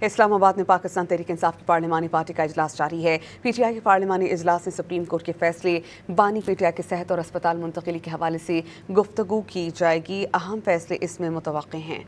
اسلام آباد میں پاکستان تحریک انصاف کی پارلیمانی پارٹی کا اجلاس جاری ہے۔ پی ٹی آئی کے پارلیمانی اجلاس میں سپریم کورٹ کے فیصلے، بانی پی ٹی آئی کے صحت اور اسپتال منتقلی کے حوالے سے گفتگو کی جائے گی۔ اہم فیصلے اس میں متوقع ہیں۔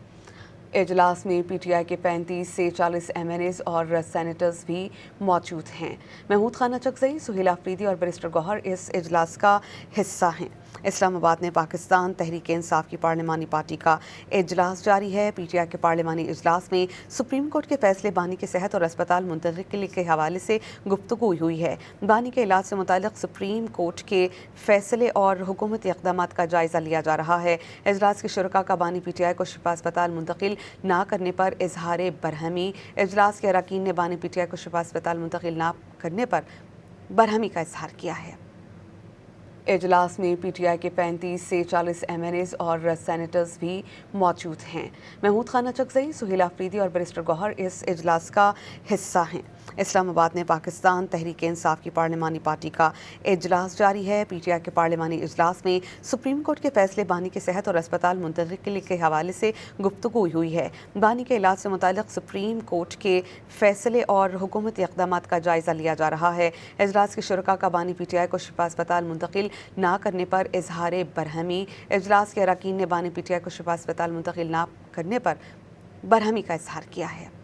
اجلاس میں پی ٹی آئی کے 35 سے 40 ایم این ایز اور سینیٹرز بھی موجود ہیں۔ محمود خانہ چکزئی، سہیل آفریدی اور بیرسٹر گوہر اس اجلاس کا حصہ ہیں۔ اسلام آباد میں پاکستان تحریک انصاف کی پارلیمانی پارٹی کا اجلاس جاری ہے۔ پی ٹی آئی کے پارلیمانی اجلاس میں سپریم کورٹ کے فیصلے، بانی کی صحت اور اسپتال منتقلی کے حوالے سے گفتگو ہوئی ہے۔ بانی کے علاج سے متعلق سپریم کورٹ کے فیصلے اور حکومتی اقدامات کا جائزہ لیا جا رہا ہے۔ اجلاس کے شرکاء کا بانی پی ٹی آئی کو شفا اسپتال منتقل نہ کرنے پر اظہار برہمی۔ اجلاس کے اراکین نے بانی پی ٹی آئی کو شفا اسپتال منتقل نہ کرنے پر برہمی کا اظہار کیا ہے۔ اجلاس میں پی ٹی آئی کے 35 سے 40 ایم این ایز اور سینیٹرز بھی موجود ہیں۔ محمود خانہ چکزئی، سہیل آفریدی اور بیرسٹر گوہر اس اجلاس کا حصہ ہیں۔ اسلام آباد میں پاکستان تحریک انصاف کی پارلیمانی پارٹی کا اجلاس جاری ہے۔ پی ٹی آئی کے پارلیمانی اجلاس میں سپریم کورٹ کے فیصلے، بانی کی صحت اور اسپتال منتقلی کے حوالے سے گفتگو ہوئی ہے۔ بانی کے علاج سے متعلق سپریم کورٹ کے فیصلے اور حکومتی اقدامات کا جائزہ لیا جا رہا ہے۔ اجلاس کے شرکاء کا بانی پی ٹی آئی کو شفا اسپتال منتقل نہ کرنے پر اظہار برہمی۔ اجلاس کے اراکین نے بانی پی ٹی آئی کو شفا اسپتال منتقل نہ کرنے پر برہمی کا اظہار کیا ہے۔